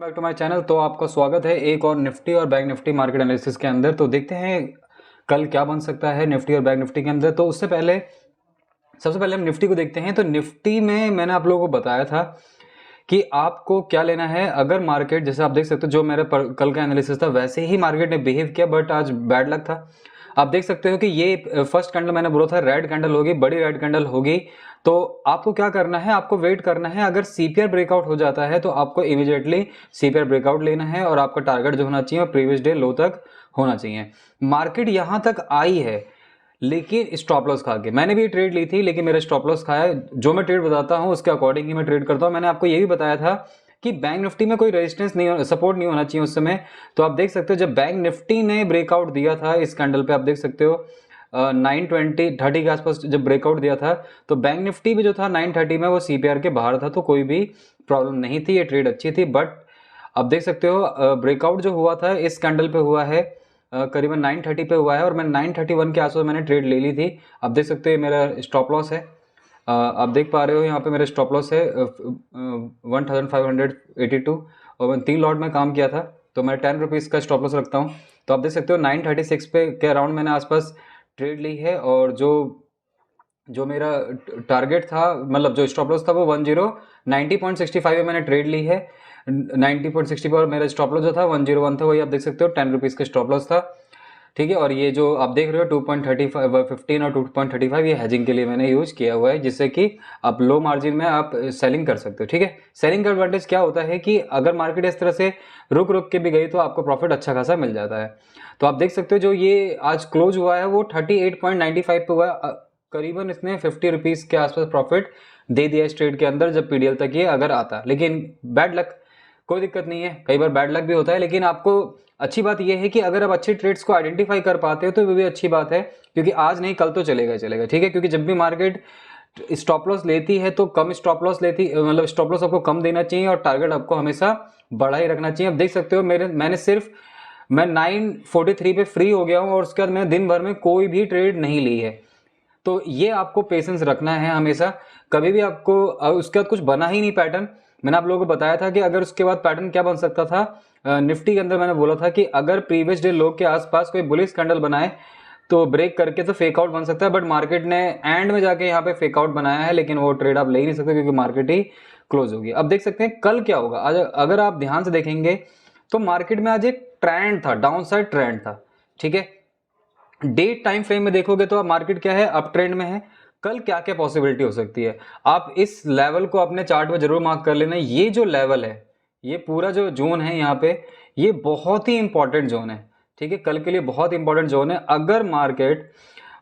Back to my channel. तो आपका स्वागत है एक और निफ्टी और बैंक निफ्टी मार्केट एनालिसिस के अंदर। तो देखते हैं कल क्या बन सकता है निफ्टी और बैंक निफ्टी के अंदर। तो उससे पहले सबसे पहले हम निफ्टी को देखते हैं। तो निफ्टी में मैंने आप लोगों को बताया था कि आपको क्या लेना है। अगर मार्केट, जैसे आप देख सकते हो, जो मेरा कल का एनालिसिस था वैसे ही मार्केट ने बिहेव किया, बट आज बैड लक था। आप देख सकते हो कि ये फर्स्ट कैंडल मैंने बोला था रेड कैंडल होगी, बड़ी रेड कैंडल होगी। तो आपको क्या करना है, आपको वेट करना है। अगर सीपीआर ब्रेकआउट हो जाता है तो आपको इमीडिएटली सीपीआर ब्रेकआउट लेना है और आपका टारगेट जो होना चाहिए प्रीवियस डे लो तक होना चाहिए। मार्केट यहां तक आई है लेकिन स्टॉप लॉस खा के, मैंने भी ट्रेड ली थी लेकिन मेरा स्टॉप लॉस खाया। जो मैं ट्रेड बताता हूं उसके अकॉर्डिंग ही मैं ट्रेड करता हूं। मैंने आपको ये भी बताया था कि बैंक निफ्टी में कोई रेजिस्टेंस नहीं, सपोर्ट नहीं होना चाहिए उस समय। तो आप देख सकते हो जब बैंक निफ्टी ने ब्रेकआउट दिया था इस कैंडल पे, आप देख सकते हो 920 के आसपास जब ब्रेकआउट दिया था, तो बैंक निफ्टी भी जो था 930 में वो सीपीआर के बाहर था। तो कोई भी प्रॉब्लम नहीं थी, ये ट्रेड अच्छी थी। बट अब देख सकते हो ब्रेकआउट जो हुआ था इस कैंडल पे हुआ है, करीबन 930 पे हुआ है और मैं 931 के आसपास मैंने ट्रेड ले ली थी। आप देख सकते हो मेरा स्टॉप लॉस है, आप देख पा रहे हो यहाँ पे मेरा स्टॉप लॉस है 1582 और मैं 3 लॉट में काम किया था। तो मैं 10 रुपीज़ का स्टॉप लॉस रखता हूँ। तो आप देख सकते हो 936 पे के अराउंड मैंने आसपास ट्रेड ली है। और जो जो मेरा टारगेट था, मतलब जो स्टॉप लॉस था वो 90.65 में मैंने ट्रेड ली है। 90.60 पर मेरा स्टॉप लॉस जो था 101 था, वही आप देख सकते हो 10 रुपीज़ का स्टॉप लॉस था। ठीक है, और ये जो आप देख रहे हो 2.35 और 2.35 ये हेजिंग के लिए मैंने यूज किया हुआ है, जिससे कि आप लो मार्जिन में आप सेलिंग कर सकते हो। ठीक है, सेलिंग का एडवांटेज क्या होता है कि अगर मार्केट इस तरह से रुक रुक के भी गई तो आपको प्रॉफिट अच्छा खासा मिल जाता है। तो आप देख सकते हो जो ये आज क्लोज हुआ है वो 38.95 पे हुआ है। करीबन इसने 50 रुपीज़ के आसपास प्रॉफिट दे दिया इस ट्रेड के अंदर जब पीडीएल तक ये अगर आता। लेकिन बैड लक, कोई दिक्कत नहीं है, कई बार बैड लक भी होता है। लेकिन आपको अच्छी बात यह है कि अगर आप अच्छे ट्रेड्स को आइडेंटिफाई कर पाते हो तो वो भी अच्छी बात है, क्योंकि आज नहीं कल तो चलेगा चलेगा। ठीक है, क्योंकि जब भी मार्केट स्टॉप लॉस लेती है तो कम स्टॉप लॉस लेती, मतलब स्टॉप लॉस आपको कम देना चाहिए और टारगेट आपको हमेशा बड़ा ही रखना चाहिए। अब देख सकते हो मैं 943 पे फ्री हो गया हूं और उसके बाद मैंने दिन भर में कोई भी ट्रेड नहीं ली है। तो ये आपको पेशेंस रखना है हमेशा। कभी भी आपको उसके बाद कुछ बना ही नहीं पैटर्न, मैंने आप लोगों को बताया था कि अगर उसके बाद पैटर्न क्या बन सकता था। निफ्टी के अंदर मैंने बोला था कि अगर प्रीवियस डे लो के आसपास कोई बुलिश कैंडल बनाए तो ब्रेक करके तो फेक आउट बन सकता है। बट मार्केट ने एंड में जाके यहाँ पे फेक आउट बनाया है, लेकिन वो ट्रेड आप ले ही नहीं सकते क्योंकि मार्केट ही क्लोज होगी। अब देख सकते हैं कल क्या होगा। आज अगर आप ध्यान से देखेंगे तो मार्केट में आज एक ट्रेंड था, डाउन साइड ट्रेंड था। ठीक है, डे टाइम फ्रेम में देखोगे तो मार्केट क्या है, अप ट्रेंड में है। कल क्या क्या पॉसिबिलिटी हो सकती है, आप इस लेवल को अपने चार्ट में जरूर मार्क कर लेना। ये जो लेवल है, ये पूरा जो जोन है यहाँ पे, ये बहुत ही इंपॉर्टेंट जोन है। ठीक है, कल के लिए बहुत इंपॉर्टेंट जोन है। अगर मार्केट,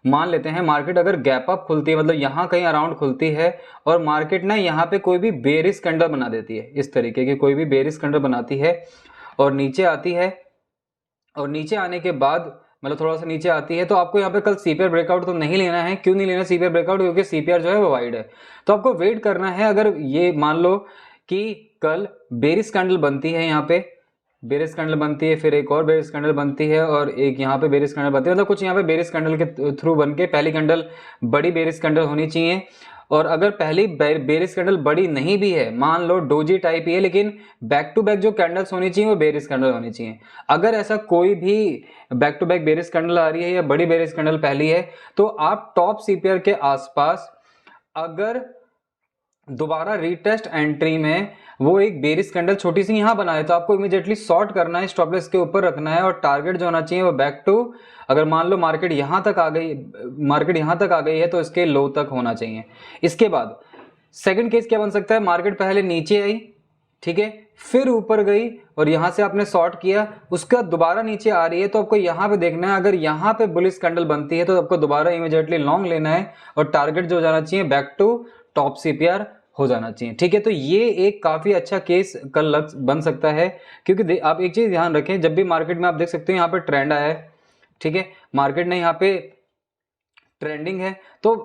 मान लेते हैं मार्केट अगर गैप अप खुलती है, मतलब यहां कहीं अराउंड खुलती है और मार्केट ना यहाँ पे कोई भी बेरिश कैंडल बना देती है, इस तरीके की कोई भी बेरिश कैंडल बनाती है और नीचे आती है, और नीचे आने के बाद मतलब थोड़ा सा नीचे आती है, तो आपको यहाँ पे कल सीपीआर ब्रेकआउट तो नहीं लेना है। क्यों नहीं लेना सीपीआर ब्रेकआउट, क्योंकि सीपीआर जो है वो वाइड है। तो आपको वेट करना है। अगर ये मान लो कि कल बेरिश कैंडल बनती है, यहाँ पे बेरिश कैंडल बनती है, फिर एक और बेरिश कैंडल बनती है और एक यहाँ पे बेरिश कैंडल बनती है, मतलब कुछ यहाँ पे बेरिश कैंडल के थ्रू बन के पहली कैंडल बड़ी बेरिश कैंडल होनी चाहिए। और अगर पहली बेरिश कैंडल बड़ी नहीं भी है, मान लो डोजी टाइप ही है, लेकिन बैक टू बैक जो कैंडल्स होनी चाहिए वो बेरिश कैंडल होनी चाहिए। अगर ऐसा कोई भी back to back bearish candle आ रही है या बड़ी बेरिश कैंडल पहली है, तो आप टॉप सीपीआर के आसपास अगर दोबारा रीटेस्ट एंट्री में वो एक बेरिश कैंडल छोटी सी यहां बनाए तो आपको इमीडिएटली शॉर्ट करना है, स्टॉप लॉस के ऊपर रखना है और टारगेट जो होना चाहिए वो बैक टू, अगर मान लो मार्केट यहां तक आ गई, मार्केट यहां तक आ गई है तो इसके लो तक होना चाहिए। इसके बाद सेकंड केस क्या बन सकता है, मार्केट पहले नीचे आई, ठीक है, फिर ऊपर गई और यहां से आपने शॉर्ट किया, उसके बाद दोबारा नीचे आ रही है, तो आपको यहां पे देखना है। अगर यहां पे बुलिश कैंडल बनती है तो आपको दोबारा इमीडिएटली लॉन्ग लेना है और टारगेट जो जाना चाहिए बैक टू टॉप सीपीआर हो जाना चाहिए। ठीक है, तो ये एक काफी अच्छा केस कल लग बन सकता है। क्योंकि आप एक चीज ध्यान रखें, जब भी मार्केट में आप देख सकते हैं यहाँ पे ट्रेंड आया है, ठीक है, मार्केट ने यहाँ पे ट्रेंडिंग है, तो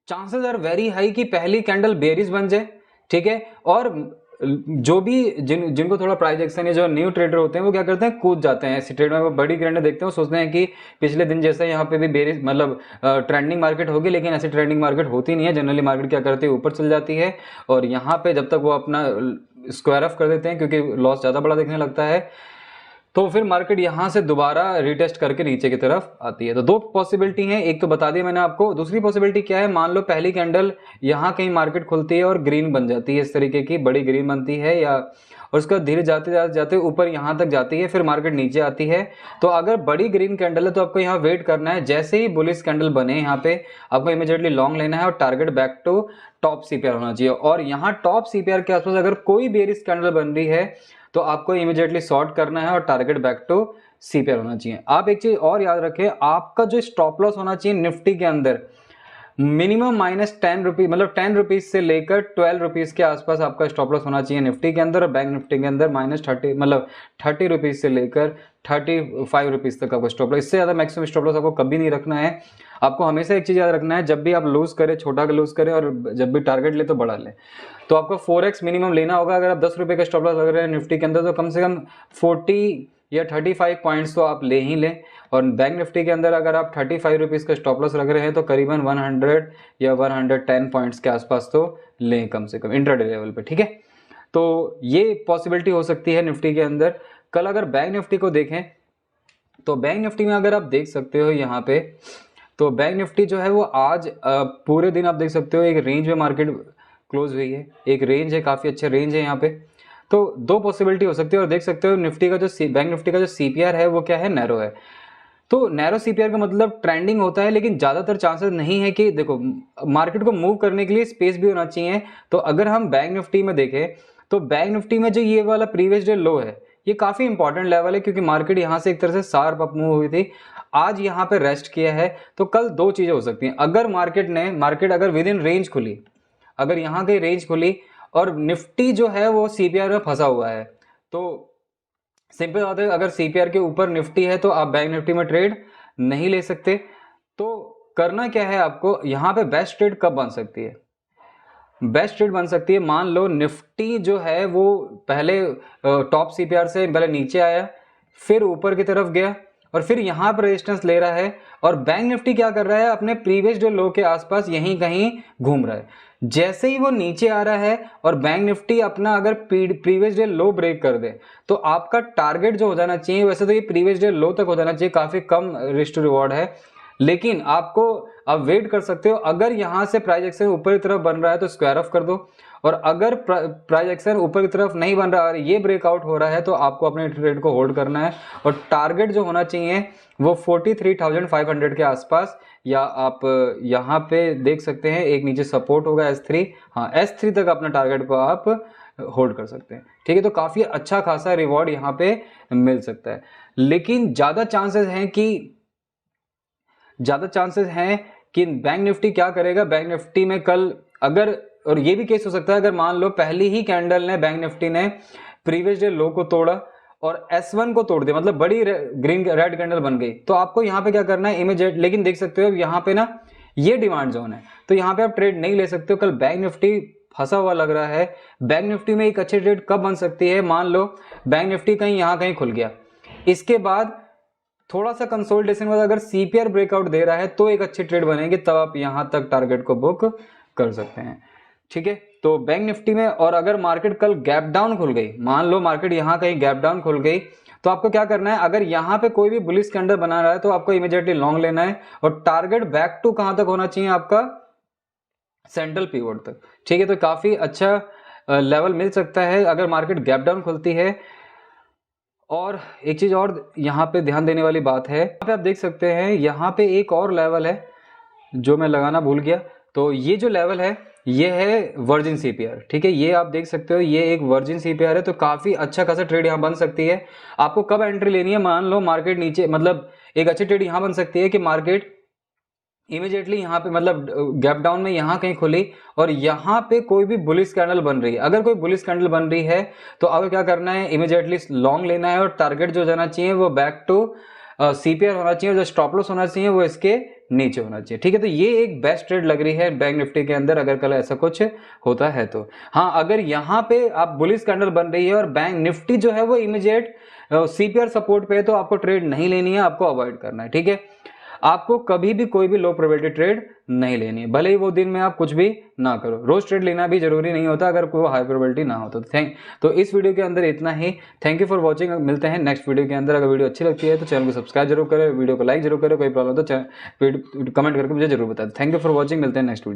चांसेस आर वेरी हाई कि पहली कैंडल बेरिश बन जाए। ठीक है, और जो भी जिनको थोड़ा प्राइस एक्शन या जो न्यू ट्रेडर होते हैं वो क्या करते हैं, कूद जाते हैं ऐसी ट्रेड में। वो बड़ी ट्रेंड देखते हैं, वो सोचते हैं कि पिछले दिन जैसे यहाँ पे भी बेरिश मतलब ट्रेंडिंग मार्केट होगी, लेकिन ऐसी ट्रेंडिंग मार्केट होती नहीं है। जनरली मार्केट क्या करती है, ऊपर चल जाती है और यहाँ पे जब तक वो अपना स्क्वायर ऑफ कर देते हैं क्योंकि लॉस ज़्यादा बड़ा दिखने लगता है, तो फिर मार्केट यहाँ से दोबारा रिटेस्ट करके नीचे की तरफ आती है। तो दो पॉसिबिलिटी हैं, एक तो बता दिया मैंने आपको। दूसरी पॉसिबिलिटी क्या है, मान लो पहली कैंडल यहाँ कहीं मार्केट खुलती है और ग्रीन बन जाती है, इस तरीके की बड़ी ग्रीन बनती है, या और उसका धीरे जाते जाते जाते ऊपर यहाँ तक जाती है, फिर मार्केट नीचे आती है। तो अगर बड़ी ग्रीन कैंडल है तो आपको यहाँ वेट करना है, जैसे ही बुलिश कैंडल बने यहाँ पे आपको इमीडिएटली लॉन्ग लेना है और target back to top CPR होना चाहिए। और यहाँ टॉप सीपीआर के आसपास अगर कोई बेरिश कैंडल बन रही है तो आपको इमीडिएटली शॉर्ट करना है और टारगेट बैक टू सीपीआर होना चाहिए। आप एक चीज और याद रखें, आपका जो स्टॉप लॉस होना चाहिए निफ्टी के अंदर मिनिमम -10 रुपीज, मतलब 10 रुपीज से लेकर 12 रुपीज के आसपास आपका स्टॉप लॉस होना चाहिए निफ्टी के अंदर। और बैंक निफ्टी के अंदर -30 मतलब 30 रुपीज से लेकर 35 रुपीज तक आपका स्टॉप लॉस। इससे ज्यादा मैक्सिमम स्टॉप लॉस आपको कभी नहीं रखना है। आपको हमेशा एक चीज याद रखना है, जब भी आप लूज करें छोटा लूज करें और जब भी टारगेट ले तो बड़ा ले। तो आपको 4x मिनिमम लेना होगा। अगर आप 10 रुपए का स्टॉप लॉस लग रहे हैं निफ्टी के अंदर तो कम से कम 40 या 35 पॉइंट्स तो आप ले ही लें। और बैंक निफ्टी के अंदर अगर आप 35 रुपीज का स्टॉप लॉस लग रहे हैं तो करीबन 100 या 110 पॉइंट्स के आसपास तो लें कम से कम इंट्राडे लेवल पे, ठीक है। तो ये पॉसिबिलिटी हो सकती है निफ्टी के अंदर। कल अगर बैंक निफ्टी को देखें तो बैंक निफ्टी में अगर आप देख सकते हो यहाँ पे, तो बैंक निफ्टी जो है वो आज पूरे दिन आप देख सकते हो एक रेंज में मार्केट क्लोज हुई है, एक रेंज है, काफी अच्छा रेंज है यहाँ पे। तो दो पॉसिबिलिटी हो सकती है। और देख सकते हो निफ्टी का जो बैंक निफ्टी का जो सीपीआर है वो क्या है, नैरो है। तो नैरो सीपीआर का मतलब ट्रेंडिंग होता है, लेकिन ज्यादातर चांसेस नहीं है कि देखो मार्केट को मूव करने के लिए स्पेस भी होना चाहिए। तो अगर हम बैंक निफ्टी में देखें तो बैंक निफ्टी में जो ये वाला प्रीवियस डे लो है ये काफी इंपॉर्टेंट लेवल है, क्योंकि मार्केट यहाँ से एक तरह से शार्प अप मूव हुई थी, आज यहाँ पे रेस्ट किया है। तो कल दो चीजें हो सकती हैं, अगर मार्केट अगर विद इन रेंज खुली, अगर यहाँ की रेंज खुली और निफ्टी जो है वो सीपीआर में फंसा हुआ है, तो सिंपल बात है अगर सीपीआर के ऊपर निफ्टी है तो आप बैंक निफ्टी में ट्रेड नहीं ले सकते। तो करना क्या है आपको, यहाँ पे बेस्ट ट्रेड कब बन सकती है, बेस्ट ट्रेड बन सकती है, मान लो निफ्टी जो है वो पहले टॉप सीपीआर से पहले नीचे आया, फिर ऊपर की तरफ गया और फिर यहाँ पर रेजिस्टेंस ले रहा है, और बैंक निफ्टी क्या कर रहा है, अपने प्रीवियस डे लो के आसपास यहीं कहीं घूम रहा है। जैसे ही वो नीचे आ रहा है और बैंक निफ्टी अपना अगर प्रीवियस डे लो ब्रेक कर दे तो आपका टारगेट जो हो जाना चाहिए, वैसे तो ये प्रीवियस डे लो तक हो जाना चाहिए, काफी कम रिस्क टू रिवॉर्ड है, लेकिन आपको आप वेट कर सकते हो। अगर यहां से प्राइस एक्शन ऊपर की तरफ बन रहा है तो स्क्वायर ऑफ कर दो, और अगर प्राइस एक्शन ऊपर की तरफ नहीं बन रहा और ये ब्रेकआउट हो रहा है तो आपको अपने ट्रेड को होल्ड करना है। और टारगेट जो होना चाहिए वो 43,500 के आसपास, या आप यहाँ पे देख सकते हैं एक नीचे सपोर्ट होगा S3, हाँ S3 तक अपना टारगेट को आप होल्ड कर सकते हैं, ठीक है। तो काफी अच्छा खासा रिवॉर्ड यहाँ पे मिल सकता है, लेकिन ज्यादा चांसेस हैं कि बैंक निफ्टी क्या करेगा, बैंक निफ्टी में कल अगर, और ये भी केस हो सकता है अगर मान लो पहली ही कैंडल ने बैंक निफ्टी ने प्रीवियस डे लो को तोड़ा और S1 को तोड़ दिया, मतलब बड़ी ग्रीन रेड कैंडल बन गई, तो आपको यहाँ पे क्या करना है इमीडिएट, लेकिन देख सकते हो यहाँ पे ना ये डिमांड जोन है तो यहाँ पे आप ट्रेड नहीं ले सकते हो। कल बैंक निफ्टी फंसा हुआ लग रहा है। बैंक निफ्टी में एक अच्छी ट्रेड कब बन सकती है, मान लो बैंक निफ्टी कहीं यहाँ कहीं खुल गया, इसके बाद थोड़ा सा कंसोलिडेशन बाद अगर सीपीआर ब्रेकआउट दे रहा है तो एक अच्छी ट्रेड बनेगी, तब आप यहां तक टारगेट को बुक कर सकते हैं, ठीक है। तो बैंक निफ्टी में, और अगर मार्केट कल गैप डाउन खुल गई, मान लो मार्केट यहां कहीं गैप डाउन खुल गई, तो आपको क्या करना है, अगर यहां पे कोई भी बुलिश कैंडल बना रहा है तो आपको इमीडिएटली लॉन्ग लेना है, और टारगेट बैक टू कहां तक होना चाहिए आपका, सेंट्रल पिवोट तक, ठीक है। तो काफी अच्छा लेवल मिल सकता है अगर मार्केट गैप डाउन खुलती है। और एक चीज और यहाँ पे ध्यान देने वाली बात है, यहाँ पे आप देख सकते हैं यहाँ पे एक और लेवल है जो मैं लगाना भूल गया, तो ये जो लेवल है ये है वर्जिन सीपीआर, ठीक है। ये आप देख सकते हो ये एक वर्जिन सीपीआर है, तो काफी अच्छा खासा ट्रेड यहाँ बन सकती है। आपको कब एंट्री लेनी है, मान लो मार्केट नीचे, मतलब एक अच्छी ट्रेड यहाँ बन सकती है कि मार्केट इमीडिएटली यहाँ पे मतलब गैप डाउन में यहाँ कहीं खुली और यहाँ पे कोई भी बुलिश कैंडल बन रही है, अगर कोई बुलिश कैंडल बन रही है तो आपको क्या करना है, इमीडिएटली लॉन्ग लेना है, और टारगेट जो जाना चाहिए वो बैक टू सीपीआर होना चाहिए, और जो स्टॉप लॉस होना चाहिए वो इसके नीचे होना चाहिए। ठीक है, तो ये एक बेस्ट ट्रेड लग रही है बैंक निफ्टी के अंदर अगर कल ऐसा कुछ होता है तो। हाँ, अगर यहाँ पे आप बुलिश कैंडल बन रही है और बैंक निफ्टी जो है वो इमीडिएट सीपीआर सपोर्ट पे है तो आपको ट्रेड नहीं लेनी है, आपको अवॉइड करना है। ठीक है, आपको कभी भी कोई भी लो प्रोबेबिलिटी ट्रेड नहीं लेनी है, भले ही वो दिन में आप कुछ भी ना करो। रोज ट्रेड लेना भी जरूरी नहीं होता अगर कोई हाई प्रोबेबिलिटी ना हो तो इस वीडियो के अंदर इतना ही। थैंक यू फॉर वॉचिंग, मिलते हैं नेक्स्ट वीडियो के अंदर। अगर वीडियो अच्छी लगती है तो चैनल को सब्सक्राइब जरूर करें, वीडियो को लाइक जरूर करें, कोई प्रॉब्लम तो कमेंट करके मुझे जरूर बताएं। थैंक यू फॉर वॉचिंग, मिलते हैं नेक्स्ट वीडियो।